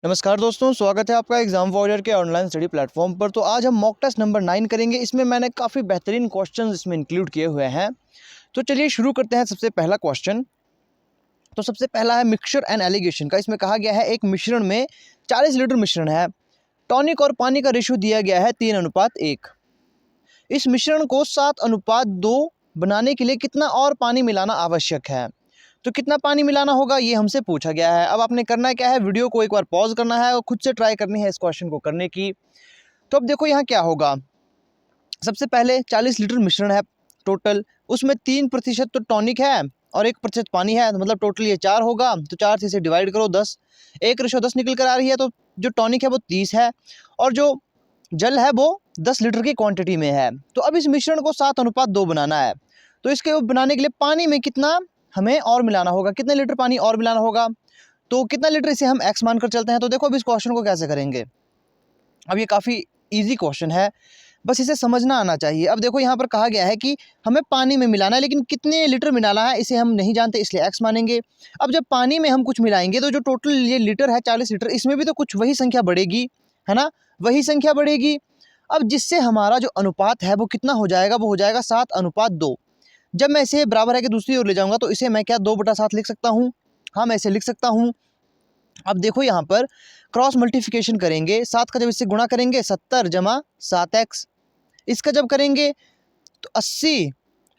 नमस्कार दोस्तों, स्वागत है आपका एग्जाम वॉरियर के ऑनलाइन स्टडी प्लेटफॉर्म पर। तो आज हम मॉक टेस्ट नंबर 9 करेंगे। इसमें मैंने काफ़ी बेहतरीन क्वेश्चंस इसमें इंक्लूड किए हुए हैं। तो चलिए शुरू करते हैं। सबसे पहला क्वेश्चन, तो सबसे पहला है मिक्सचर एंड एलिगेशन का। इसमें कहा गया है एक मिश्रण में 40 लीटर मिश्रण है, टॉनिक और पानी का रेशियो दिया गया है 3:1। इस मिश्रण को 7:2 बनाने के लिए कितना और पानी मिलाना आवश्यक है। तो कितना पानी मिलाना होगा ये हमसे पूछा गया है। अब आपने करना क्या है, वीडियो को एक बार पॉज करना है और खुद से ट्राई करनी है इस क्वेश्चन को करने की। तो अब देखो यहाँ क्या होगा। सबसे पहले 40 लीटर मिश्रण है टोटल, उसमें 3% तो टॉनिक है और 1% पानी है, तो मतलब टोटल ये 4 होगा। तो 4 से इसे डिवाइड करो 10, 1:10 निकल कर आ रही है। तो जो टॉनिक है वो 30 है और जो जल है वो 10 लीटर की क्वांटिटी में है। तो अब इस मिश्रण को 7:2 बनाना है। तो इसके बनाने के लिए पानी में कितना हमें और मिलाना होगा, कितने लीटर पानी और मिलाना होगा। तो कितना लीटर इसे हम x मानकर चलते हैं। तो देखो अब इस क्वेश्चन को कैसे करेंगे। अब ये काफ़ी इजी क्वेश्चन है, बस इसे समझना आना चाहिए। अब देखो यहाँ पर कहा गया है कि हमें पानी में मिलाना है, लेकिन कितने लीटर मिलाना है इसे हम नहीं जानते, इसलिए x मानेंगे। अब जब पानी में हम कुछ मिलाएंगे तो जो टोटल ये लीटर है 40 लीटर, इसमें भी तो कुछ वही संख्या बढ़ेगी, है ना, वही संख्या बढ़ेगी। अब जिससे हमारा जो अनुपात है वो कितना हो जाएगा, वो हो जाएगा 7:2। जब मैं इसे बराबर है कि दूसरी ओर ले जाऊंगा तो इसे मैं क्या 2/7 लिख सकता हूँ। हाँ, मैं इसे लिख सकता हूँ। अब देखो यहाँ पर क्रॉस मल्टीप्लिकेशन करेंगे, 7 का जब इससे गुणा करेंगे 70 जमा 7x, इसका जब करेंगे तो 80,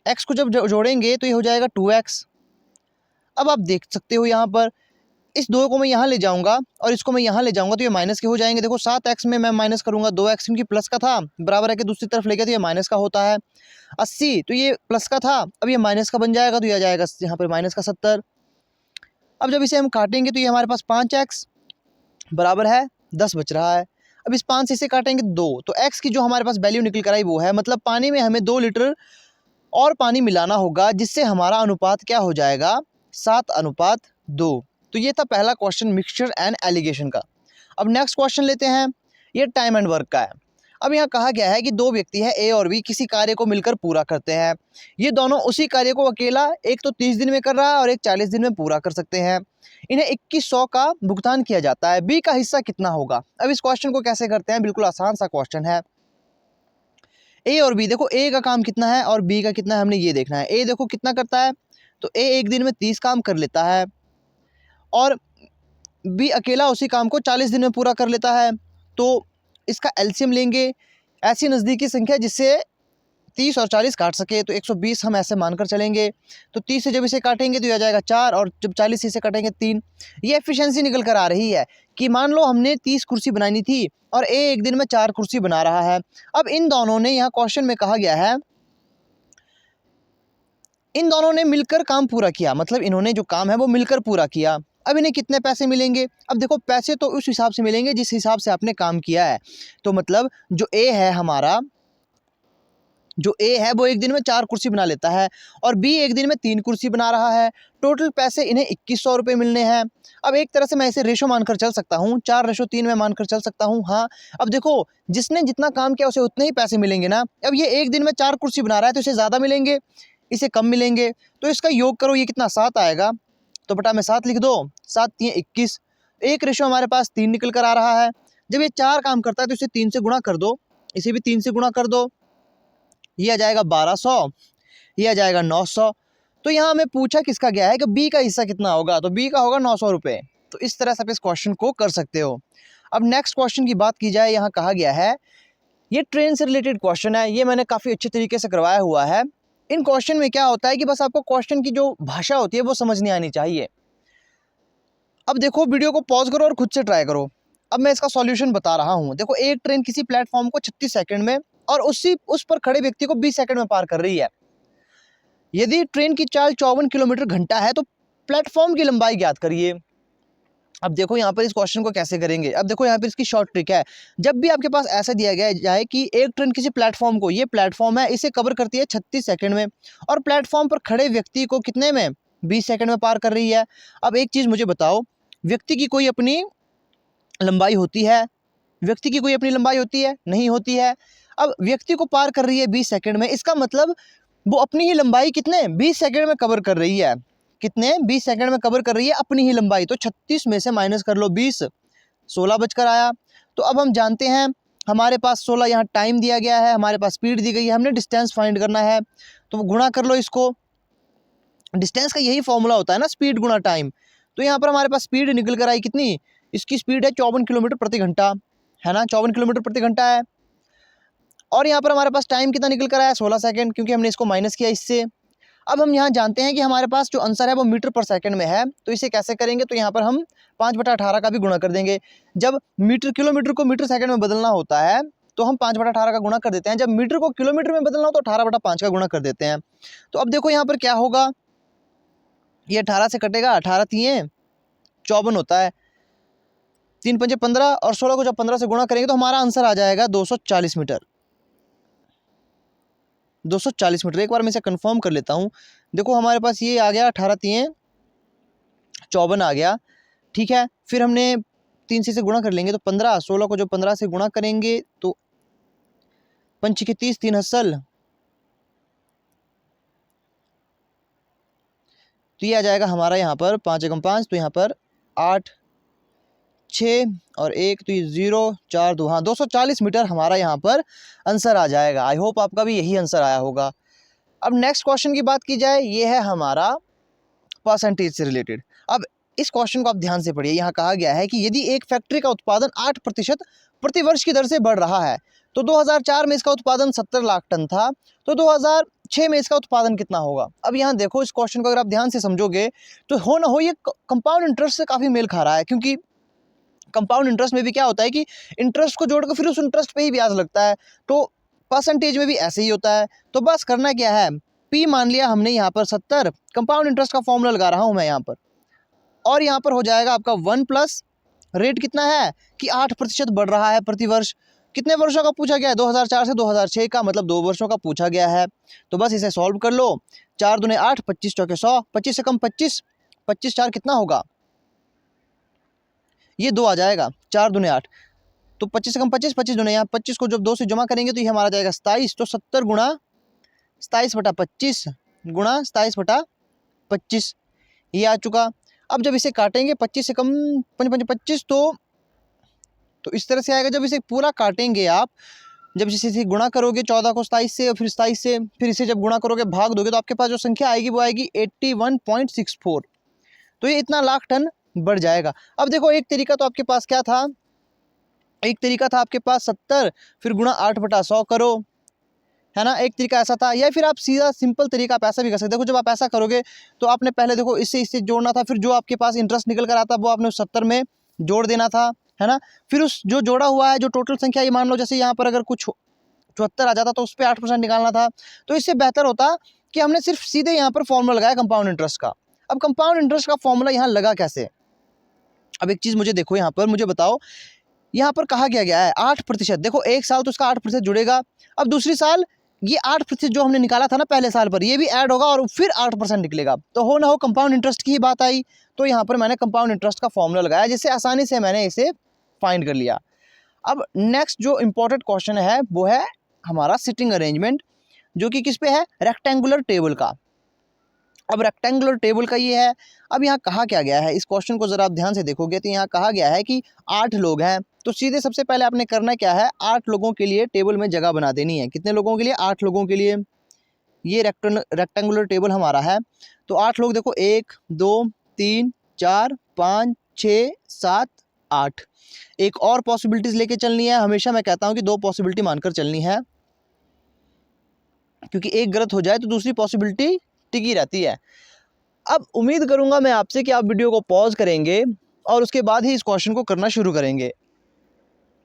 x को जब जोड़ेंगे तो ये हो जाएगा 2x। अब आप देख सकते हो यहाँ पर इस 2 को मैं यहाँ ले जाऊंगा और इसको मैं यहाँ ले जाऊंगा तो ये माइनस के हो जाएंगे। देखो 7x में मैं माइनस करूंगा 2x, क्योंकि प्लस का था, बराबर है कि दूसरी तरफ ले गया तो ये माइनस का होता है। 80 तो ये प्लस का था, अब ये माइनस का बन जाएगा, तो ये आ जाएगा यहाँ पर माइनस का 70। अब जब इसे हम काटेंगे तो ये हमारे पास 5x बराबर है 10 बच रहा है। अब इस 5 से इसे काटेंगे 2, तो x की जो हमारे पास वैल्यू निकल कर आई वो है, मतलब पानी में हमें 2 लीटर और पानी मिलाना होगा, जिससे हमारा अनुपात क्या हो जाएगा 7:2। तो ये था पहला क्वेश्चन मिक्सचर एंड एलिगेशन का। अब नेक्स्ट क्वेश्चन लेते हैं, ये टाइम एंड वर्क का है। अब यहाँ कहा गया है कि 2 व्यक्ति हैं ए और बी, किसी कार्य को मिलकर पूरा करते हैं। ये दोनों उसी कार्य को अकेला एक तो 30 दिन में कर रहा है और एक 40 दिन में पूरा कर सकते हैं। इन्हें 2100 का भुगतान किया जाता है। बी का हिस्सा कितना होगा। अब इस क्वेश्चन को कैसे करते हैं, बिल्कुल आसान सा क्वेश्चन है। ए और बी, देखो ए का काम कितना है और बी का कितना है, हमने ये देखना है। ए देखो कितना करता है, तो ए एक दिन में 30 काम कर लेता है और बी अकेला उसी काम को 40 दिन में पूरा कर लेता है। तो इसका एलसीएम लेंगे, ऐसी नज़दीकी संख्या जिससे 30 और 40 काट सके, तो 120 हम ऐसे मानकर चलेंगे। तो 30 से जब इसे काटेंगे तो यह आ जाएगा 4 और जब 40 से इसे काटेंगे 3। ये एफिशिएंसी निकल कर आ रही है कि मान लो हमने 30 कुर्सी बनानी थी और ए एक दिन में 4 कुर्सी बना रहा है। अब इन दोनों ने, यहाँ क्वेश्चन में कहा गया है, इन दोनों ने मिलकर काम पूरा किया, मतलब इन्होंने जो काम है वो मिलकर पूरा किया। अब इन्हें कितने पैसे मिलेंगे। अब देखो पैसे तो उस हिसाब से मिलेंगे जिस हिसाब से आपने काम किया है। तो मतलब जो ए है हमारा, जो ए है वो एक दिन में 4 कुर्सी बना लेता है और बी एक दिन में 3 कुर्सी बना रहा है। टोटल पैसे इन्हें 2100 रुपये मिलने हैं। अब एक तरह से मैं इसे रेशो मानकर चल सकता हूँ, 4:3 में मानकर चल सकता हूँ। हाँ, अब देखो जिसने जितना काम किया उसे उतने ही पैसे मिलेंगे ना। अब ये एक दिन में 4 कुर्सी बना रहा है तो इसे ज़्यादा मिलेंगे, इसे कम मिलेंगे। तो इसका योग करो, ये कितना 7 आएगा, तो बटा में 7 लिख दो, 7 3 21। एक रेशो हमारे पास 3 निकल कर आ रहा है। जब ये 4 काम करता है तो इसे 3 से गुणा कर दो, इसे भी 3 से गुणा कर दो, ये आ जाएगा 1200, ये आ जाएगा 900। तो यहाँ हमें पूछा किसका गया है कि बी का हिस्सा कितना होगा, तो बी का होगा 900 रुपये। तो इस तरह से आप इस क्वेश्चन को कर सकते हो। अब नेक्स्ट क्वेश्चन की बात की जाए, यहाँ कहा गया है, ये ट्रेन से रिलेटेड क्वेश्चन है, ये मैंने काफ़ी अच्छे तरीके से करवाया हुआ है। इन क्वेश्चन में क्या होता है कि बस आपको क्वेश्चन की जो भाषा होती है वो समझनी आनी चाहिए। अब देखो वीडियो को पॉज करो और खुद से ट्राई करो। अब मैं इसका सॉल्यूशन बता रहा हूँ। देखो एक ट्रेन किसी प्लेटफॉर्म को 36 सेकंड में और उस पर खड़े व्यक्ति को 20 सेकंड में पार कर रही है। यदि ट्रेन की चाल 54 किलोमीटर घंटा है तो प्लेटफॉर्म की लंबाई ज्ञात करिए। अब देखो यहाँ पर इस क्वेश्चन को कैसे करेंगे। अब देखो यहाँ पर इसकी शॉर्ट ट्रिक है। जब भी आपके पास ऐसा दिया गया जाए कि एक ट्रेन किसी प्लेटफॉर्म को, ये प्लेटफॉर्म है, इसे कवर करती है 36 सेकंड में और प्लेटफॉर्म पर खड़े व्यक्ति को कितने में, 20 सेकंड में पार कर रही है। अब एक चीज़ मुझे बताओ, व्यक्ति की कोई अपनी लंबाई होती है, व्यक्ति की कोई अपनी लंबाई होती है, नहीं होती है। अब व्यक्ति को पार कर रही है 20 सेकंड में, इसका मतलब वो अपनी ही लंबाई कितने 20 सेकंड में कवर कर रही है। कितने 20 सेकंड में कवर कर रही है अपनी ही लंबाई। तो 36 में से माइनस कर लो 20, 16 बजकर आया। तो अब हम जानते हैं हमारे पास 16 यहाँ टाइम दिया गया है, हमारे पास स्पीड दी गई है, हमने डिस्टेंस फाइंड करना है। तो गुणा कर लो इसको, डिस्टेंस का यही फॉर्मूला होता है ना, स्पीड गुणा टाइम। तो यहाँ पर हमारे पास स्पीड निकल कर आई कितनी, इसकी स्पीड है 54 किलोमीटर प्रति घंटा, है ना, 54 किलोमीटर प्रति घंटा है। और यहाँ पर हमारे पास टाइम कितना निकल कर आया, 16 सेकंड, क्योंकि हमने इसको माइनस किया इससे। अब हम यहाँ जानते हैं कि हमारे पास जो आंसर है वो मीटर पर सेकंड में है। तो इसे कैसे करेंगे, तो यहाँ पर हम 5/18 का भी गुणा कर देंगे। जब किलोमीटर को मीटर सेकंड में बदलना होता है तो हम 5/18 का गुणा कर देते हैं, जब मीटर को किलोमीटर में बदलना हो तो 18/5 का गुणा कर देते हैं। तो अब देखो यहाँ पर क्या होगा, ये 18 से कटेगा, 18 3 54 होता है, 3 5 15, और 16 को जब 15 से गुणा करेंगे तो हमारा आंसर आ जाएगा 240 मीटर। 240 मीटर। एक बार मैं इसे कंफर्म कर लेता हूँ। देखो हमारे पास ये आ गया 18 3 54 आ गया, ठीक है। फिर हमने 3 से गुणा कर लेंगे तो 15, 16 को जब 15 से गुणा करेंगे तो 5 के 30, 3 हसल, तो ये आ जाएगा हमारा यहाँ पर 5 एकम 5, तो यहाँ पर 8 6 और 1, तो ये 0 4 2, हाँ 240 मीटर हमारा यहाँ पर आंसर आ जाएगा। आई होप आपका भी यही आंसर आया होगा। अब नेक्स्ट क्वेश्चन की बात की जाए, ये है हमारा परसेंटेज से रिलेटेड। अब इस क्वेश्चन को आप ध्यान से पढ़िए। यहाँ कहा गया है कि यदि एक फैक्ट्री का उत्पादन 8% प्रति वर्ष की दर से बढ़ रहा है तो 2004 में इसका उत्पादन 70 लाख टन था, तो 2006 में इसका उत्पादन कितना होगा। अब यहाँ देखो, इस क्वेश्चन को अगर आप ध्यान से समझोगे तो हो ना हो ये कंपाउंड इंटरेस्ट से काफ़ी मेल खा रहा है, क्योंकि कंपाउंड इंटरेस्ट में भी क्या होता है कि इंटरेस्ट को जोड़कर फिर उस इंटरेस्ट पे ही ब्याज लगता है, तो परसेंटेज में भी ऐसे ही होता है। तो बस करना क्या है, पी मान लिया हमने यहाँ पर 70, कंपाउंड इंटरेस्ट का फॉर्मूला लगा रहा हूँ मैं यहाँ पर, और यहाँ पर हो जाएगा आपका 1 प्लस रेट कितना है कि 8% बढ़ रहा है प्रति वर्ष। कितने वर्षों का पूछा गया है, 2004 से 2006 का, मतलब 2 वर्षों का पूछा गया है। तो बस इसे सॉल्व कर लो, 4 दूने 8, 25 चौके 100, 25 से कम 25, 25 4 कितना होगा, ये 2 आ जाएगा, 4 दूने 8, तो 25 से कम 25, 25 दूने यहाँ 25 को जब 2 से जमा करेंगे तो ये हमारा जाएगा 27, तो 70 गुणा 27/25 गुणा 27/25 ये आ चुका। अब जब इसे काटेंगे 25 से कम 5 25, तो इस तरह से आएगा। जब इसे पूरा काटेंगे आप, जब इसे गुणा करोगे 14 को 27 से और फिर 27 से, फिर इसे जब गुणा करोगे भाग दोगे तो आपके पास जो संख्या आएगी वो आएगी 81.64, तो ये इतना लाख टन बढ़ जाएगा। अब देखो एक तरीका तो आपके पास क्या था, एक तरीका था आपके पास 70 फिर गुणा 8/100 करो, है ना, एक तरीका ऐसा था। या फिर आप सीधा सिंपल तरीका आप ऐसा भी कर सकते हो। देखो जब आप ऐसा करोगे तो आपने पहले देखो इससे जोड़ना था, फिर जो आपके पास इंटरेस्ट निकल कर आता वो आपने उस 70 में जोड़ देना था, है ना। फिर उस जो जोड़ा हुआ है जो टोटल संख्या, ये मान लो जैसे यहाँ पर अगर कुछ 74 आ जाता तो उस पर 8% निकालना था। तो इससे बेहतर होता कि हमने सिर्फ सीधे यहाँ पर फॉर्मूला लगाया कंपाउंड इंटरेस्ट का। अब कंपाउंड इंटरेस्ट का फॉर्मूला यहाँ लगा कैसे, अब एक चीज़ मुझे देखो, यहाँ पर मुझे बताओ, यहाँ पर कहा गया है 8%। देखो एक साल तो उसका 8% जुड़ेगा, अब दूसरी साल ये 8% जो हमने निकाला था ना पहले साल पर, ये भी ऐड होगा और फिर 8% निकलेगा। तो हो ना हो कंपाउंड इंटरेस्ट की ही बात आई, तो यहाँ पर मैंने कंपाउंड इंटरेस्ट का फॉर्मूला लगाया, जिससे आसानी से मैंने इसे फाइंड कर लिया। अब नेक्स्ट जो इम्पोर्टेंट क्वेश्चन है वो है हमारा सिटिंग अरेंजमेंट, जो कि किस पे है, रेक्टेंगुलर टेबल का। अब रेक्टेंगुलर टेबल का ये है। अब यहाँ कहा क्या गया है, इस क्वेश्चन को ज़रा आप ध्यान से देखोगे तो यहाँ कहा गया है कि 8 लोग हैं, तो सीधे सबसे पहले आपने करना क्या है, 8 लोगों के लिए टेबल में जगह बना देनी है। कितने लोगों के लिए, 8 लोगों के लिए। ये रेक्टेंगुलर टेबल हमारा है, तो 8 लोग देखो 1 2 3 4 5 6 7 8। एक और पॉसिबिलिटीज़ लेके चलनी है, हमेशा मैं कहता हूँ कि 2 पॉसिबिलिटी मानकर चलनी है, क्योंकि एक गलत हो जाए तो दूसरी पॉसिबिलिटी टिकी रहती है। अब उम्मीद करूंगा मैं आपसे कि आप वीडियो को पॉज करेंगे और उसके बाद ही इस क्वेश्चन को करना शुरू करेंगे,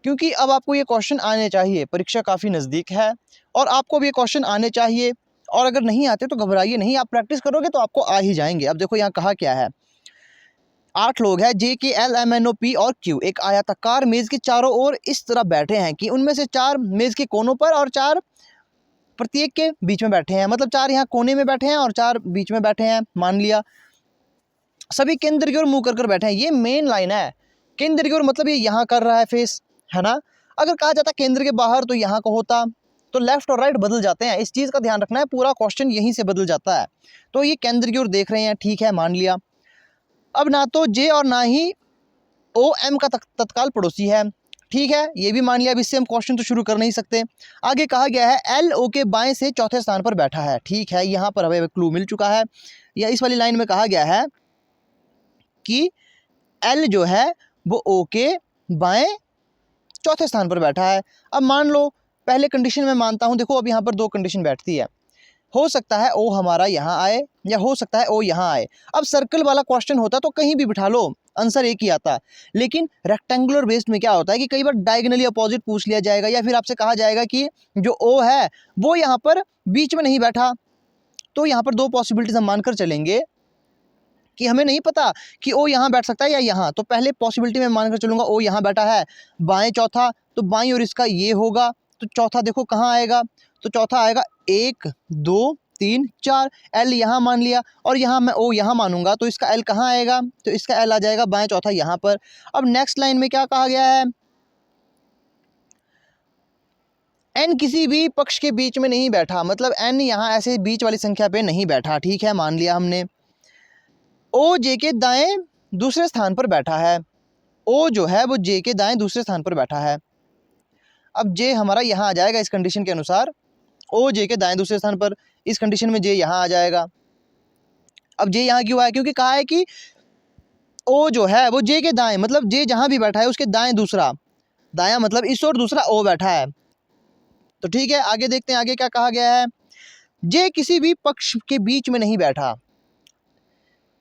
क्योंकि अब आपको ये क्वेश्चन आने चाहिए, परीक्षा काफ़ी नज़दीक है और आपको भी ये क्वेश्चन आने चाहिए। और अगर नहीं आते तो घबराइए नहीं, आप प्रैक्टिस करोगे तो आपको आ ही जाएंगे। अब देखो यहाँ कहा क्या है, 8 लोग हैं, JKLMNOP और Q एक आयताकार मेज़ के चारों ओर इस तरह बैठे हैं कि उनमें से 4 मेज़ के कोनों पर और 4 प्रत्येक के बीच में बैठे हैं। मतलब 4 यहाँ कोने में बैठे हैं और 4 बीच में बैठे हैं, मान लिया। सभी केंद्र की ओर मुंह कर बैठे हैं, ये मेन लाइन है। केंद्र की ओर मतलब ये यहाँ कर रहा है फेस, है ना। अगर कहा जाता केंद्र के बाहर तो यहाँ को होता, तो लेफ्ट और राइट बदल जाते हैं, इस चीज़ का ध्यान रखना है, पूरा क्वेश्चन यहीं से बदल जाता है। तो ये केंद्र की ओर देख रहे हैं, ठीक है, मान लिया। अब ना तो जे और ना ही ओ एम का तत्काल पड़ोसी है, ठीक है, ये भी मान लिया। अब इससे हम क्वेश्चन तो शुरू कर नहीं सकते। आगे कहा गया है एल ओ के बाएं से चौथे स्थान पर बैठा है, ठीक है, यहाँ पर हमें क्लू मिल चुका है। या इस वाली लाइन में कहा गया है कि एल जो है वो ओ के बाएं चौथे स्थान पर बैठा है। अब मान लो पहले कंडीशन में मानता हूँ, देखो अब यहाँ पर दो कंडीशन बैठती है, हो सकता है ओ हमारा यहाँ आए या हो सकता है ओ यहाँ आए। अब सर्कल वाला क्वेश्चन होता तो कहीं भी बिठा लो, आंसर एक ही आता। लेकिन रेक्टेंगुलर बेस्ड में क्या होता है कि कई बार डायगोनली अपोजिट पूछ लिया जाएगा, या फिर आपसे कहा जाएगा कि जो ओ है वो यहाँ पर बीच में नहीं बैठा। तो यहाँ पर दो पॉसिबिलिटीज हम मानकर चलेंगे कि हमें नहीं पता कि ओ यहाँ बैठ सकता है या यहाँ, तो पहले पॉसिबिलिटी में मानकर चलूंगा ओ यहाँ बैठा है, बाएं चौथा, तो बाएं और इसका ये होगा, तो चौथा देखो कहाँ आएगा, तो चौथा आएगा 1 2 3 4, एल यहाँ मान लिया और यहाँ मैं ओ यहाँ मानूंगा, तो इसका एल कहाँ आएगा, तो इसका एल आ जाएगा बाएं चौथा यहाँ पर। अब नेक्स्ट लाइन में क्या कहा गया है, एन किसी भी पक्ष के बीच में नहीं बैठा, मतलब एन यहाँ ऐसे बीच वाली संख्या पे नहीं बैठा, ठीक है, मान लिया हमने। ओ जे के दाएं दूसरे स्थान पर बैठा है, ओ जो है वो जे के दाएं दूसरे स्थान पर बैठा है। अब जे हमारा यहाँ आ जाएगा इस कंडीशन के अनुसार, ओ जे के दाएं दूसरे स्थान पर, इस कंडीशन में जे यहाँ आ जाएगा। अब जे यहाँ क्यों आया, क्योंकि कहा है कि ओ जो है वो जे के दाएं, मतलब जे जहाँ भी बैठा है उसके दाएं दूसरा, दायां मतलब इस और दूसरा ओ बैठा है। तो ठीक है, आगे देखते हैं आगे क्या कहा गया है। जे किसी भी पक्ष के बीच में नहीं बैठा,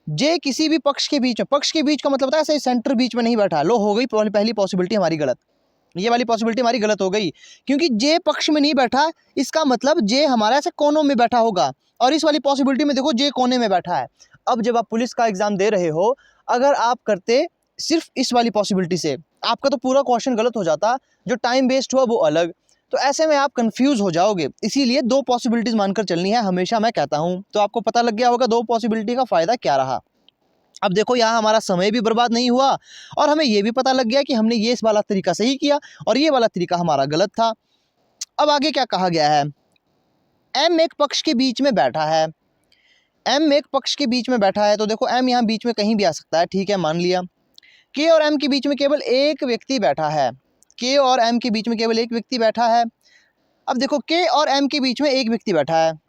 जे किसी भी पक्ष के बीच में, पक्ष के बीच का मतलब होता है ऐसे सेंटर बीच में नहीं बैठा। लो हो गई पहली पॉसिबिलिटी हमारी गलत, ये वाली पॉसिबिलिटी हमारी गलत हो गई, क्योंकि जे पक्ष में नहीं बैठा, इसका मतलब जे हमारा ऐसे कोनों में बैठा होगा, और इस वाली पॉसिबिलिटी में देखो जे कोने में बैठा है। अब जब आप पुलिस का एग्जाम दे रहे हो, अगर आप करते सिर्फ इस वाली पॉसिबिलिटी से, आपका तो पूरा क्वेश्चन गलत हो जाता, जो टाइम वेस्ट हुआ वो अलग, तो ऐसे में आप कंफ्यूज हो जाओगे। इसीलिए दो पॉसिबिलिटीज मानकर चलनी है हमेशा, मैं कहता हूँ। तो आपको पता लग गया होगा दो पॉसिबिलिटी का फायदा क्या रहा। अब देखो यहाँ हमारा समय भी बर्बाद नहीं हुआ, और हमें ये भी पता लग गया कि हमने ये इस वाला तरीका सही किया और ये वाला तरीका हमारा गलत था। अब आगे क्या कहा गया है, एम एक पक्ष के बीच में बैठा है, एम एक पक्ष के बीच में बैठा है, तो देखो एम यहाँ बीच में कहीं भी आ सकता है, ठीक है, मान लिया। के और एम के बीच में केवल एक व्यक्ति बैठा है, के और एम के बीच में केवल एक व्यक्ति बैठा है। अब देखो के और एम के बीच में एक व्यक्ति बैठा है,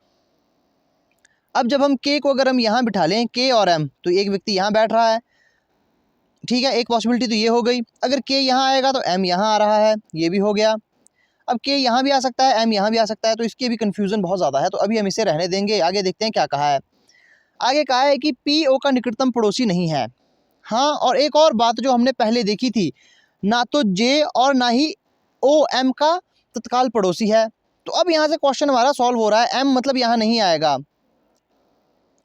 अब जब हम के को अगर हम यहाँ बिठा लें, के और एम, तो एक व्यक्ति यहाँ बैठ रहा है, ठीक है, एक पॉसिबिलिटी तो ये हो गई। अगर के यहाँ आएगा तो एम यहाँ आ रहा है, ये भी हो गया। अब के यहाँ भी आ सकता है, एम यहाँ भी आ सकता है, तो इसकी भी कन्फ्यूज़न बहुत ज़्यादा है, तो अभी हम इसे रहने देंगे। आगे देखते हैं क्या कहा है। आगे कहा है कि पी ओ का निकटतम पड़ोसी नहीं है। हाँ, और एक और बात जो हमने पहले देखी थी, ना तो जे और ना ही ओ एम का तत्काल पड़ोसी है। तो अब यहाँ से क्वेश्चन हमारा सॉल्व हो रहा है, एम मतलब यहाँ नहीं आएगा,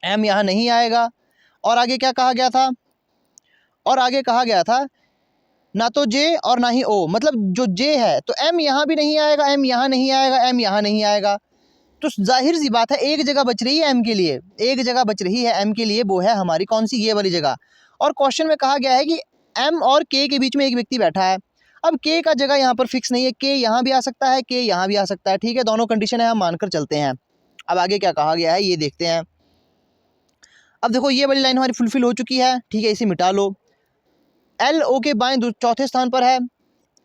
एम यहाँ नहीं आएगा। और आगे क्या कहा गया था, और आगे कहा गया था ना तो जे और ना ही ओ, मतलब जो जे है तो एम यहाँ भी नहीं आएगा, एम यहाँ नहीं आएगा, एम यहाँ नहीं आएगा। तो जाहिर सी बात है एक जगह बच रही है एम के लिए, एक जगह बच रही है एम के लिए, वो है हमारी कौन सी, ये वाली जगह। और क्वेश्चन में कहा गया है कि एम और के बीच में एक व्यक्ति बैठा है। अब के का जगह यहाँ पर फिक्स नहीं है, के यहाँ भी आ सकता है, के यहाँ भी आ सकता है, ठीक है, दोनों कंडीशन है, हम मानकर चलते हैं। अब आगे क्या कहा गया है ये देखते हैं। अब देखो ये वाली लाइन हमारी फुलफिल हो चुकी है, ठीक है, इसे मिटा लो। एल ओ के बाएं चौथे स्थान पर है,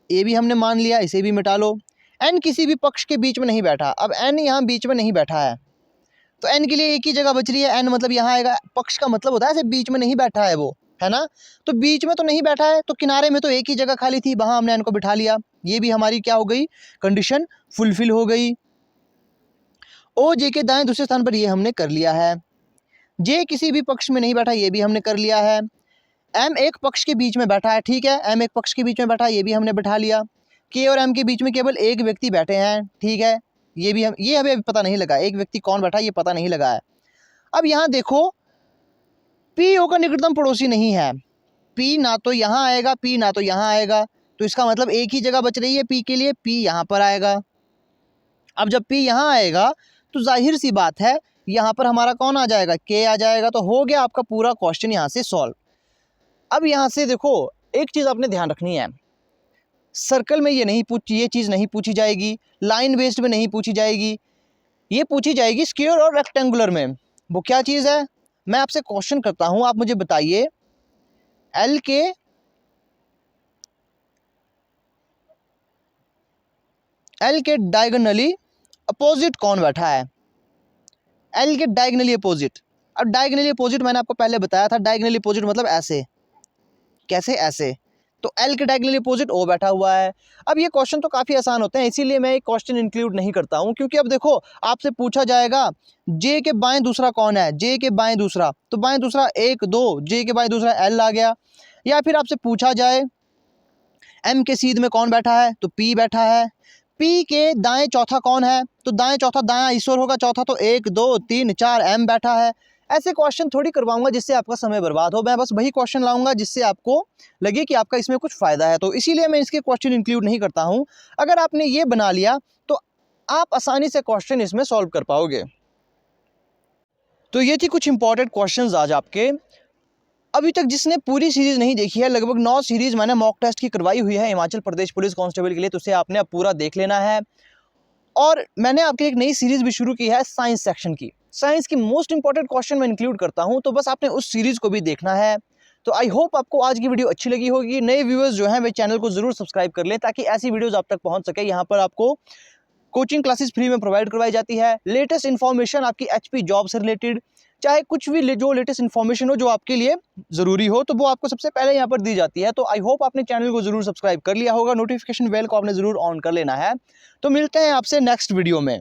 ये भी हमने मान लिया, इसे भी मिटा लो। एन किसी भी पक्ष के बीच में नहीं बैठा, अब एन यहाँ बीच में नहीं बैठा है, तो एन के लिए एक ही जगह बच रही है, एन मतलब यहाँ आएगा। पक्ष का मतलब होता है ऐसे बीच में नहीं बैठा है वो, है ना, तो बीच में तो नहीं बैठा है, तो किनारे में तो एक ही जगह खाली थी, वहाँ हमने एन को बिठा लिया, ये भी हमारी क्या हो गई, कंडीशन फुलफिल हो गई। ओ जे के दाएं दूसरे स्थान पर, ये हमने कर लिया है। जे किसी भी पक्ष में नहीं बैठा, ये भी हमने कर लिया है। एम एक पक्ष के बीच में बैठा है, ठीक है, एम एक पक्ष के बीच में बैठा है, ये भी हमने बिठा लिया। के और एम के बीच में केवल एक व्यक्ति बैठे हैं, ठीक है, ये भी ये हमें अभी पता नहीं लगा एक व्यक्ति कौन बैठा है, ये पता नहीं लगा है। अब यहाँ देखो पी ओ का निकटतम पड़ोसी नहीं है, पी ना तो यहाँ आएगा, पी ना तो यहाँ आएगा, तो इसका मतलब एक ही जगह बच रही है पी के लिए, पी यहाँ पर आएगा। अब जब पी यहाँ आएगा तो जाहिर सी बात है यहाँ पर हमारा कौन आ जाएगा, के आ जाएगा, तो हो गया आपका पूरा क्वेश्चन यहाँ से सॉल्व। अब यहाँ से देखो एक चीज़ आपने ध्यान रखनी है, सर्कल में ये चीज़ नहीं पूछी जाएगी, लाइन बेस्ड में नहीं पूछी जाएगी, ये पूछी जाएगी स्क्वायर और रेक्टेंगुलर में। वो क्या चीज़ है, मैं आपसे क्वेश्चन करता हूँ, आप मुझे बताइए एल के एल के डायगोनली अपोजिट कौन बैठा है? एल के डायगोनली अपोजिट। अब डायगोनली अपोजिट मैंने आपको पहले बताया था, डायगोनली अपोजिट मतलब ऐसे, कैसे? ऐसे। तो एल के डायगोनली अपोजिट ओ बैठा हुआ है। अब ये क्वेश्चन तो काफ़ी आसान होते हैं, इसीलिए मैं एक क्वेश्चन इंक्लूड नहीं करता हूँ, क्योंकि अब देखो आपसे पूछा जाएगा जे के बाएं दूसरा कौन है, जे के बाएं दूसरा, तो बाएं दूसरा 1 2, जे के बाएं दूसरा एल आ गया। या फिर आपसे पूछा जाए एम के सीध में कौन बैठा है, तो पी बैठा है। पी के दाएं चौथा कौन है, तो दाएं चौथा दायां ईश्वर होगा, चौथा तो 1 2 3 4 एम बैठा है। ऐसे क्वेश्चन थोड़ी करवाऊंगा जिससे आपका समय बर्बाद हो, मैं बस वही क्वेश्चन लाऊंगा जिससे आपको लगे कि आपका इसमें कुछ फायदा है, तो इसीलिए मैं इसके क्वेश्चन इंक्लूड नहीं करता हूं। अगर आपने ये बना लिया तो आप आसानी से क्वेश्चन इसमें सॉल्व कर पाओगे। तो ये थी कुछ इंपॉर्टेंट क्वेश्चंस आज आपके। अभी तक जिसने पूरी सीरीज नहीं देखी है, लगभग 9 सीरीज मैंने मॉक टेस्ट की करवाई हुई है हिमाचल प्रदेश पुलिस कांस्टेबल के लिए, तो उसे आपने अब पूरा देख लेना है। और मैंने आपके एक नई सीरीज भी शुरू की है साइंस सेक्शन की, साइंस की मोस्ट इंपॉर्टेंट क्वेश्चन मैं इंक्लूड करता हूं, तो बस आपने उस सीरीज को भी देखना है। तो आई होप आपको आज की वीडियो अच्छी लगी होगी। नए व्यूअर्स जो हैं मेरे चैनल को जरूर सब्सक्राइब कर लें ताकि ऐसी वीडियोस आप तक पहुंच सके। यहाँ पर आपको कोचिंग क्लासेस फ्री में प्रोवाइड करवाई जाती है, लेटेस्ट इन्फॉर्मेशन आपकी एचपी जॉब से रिलेटेड, चाहे कुछ भी जो लेटेस्ट इन्फॉर्मेशन हो जो आपके लिए ज़रूरी हो, तो वो आपको सबसे पहले यहाँ पर दी जाती है। तो आई होप आपने चैनल को ज़रूर सब्सक्राइब कर लिया होगा, नोटिफिकेशन बेल को आपने ज़रूर ऑन कर लेना है। तो मिलते हैं आपसे नेक्स्ट वीडियो में।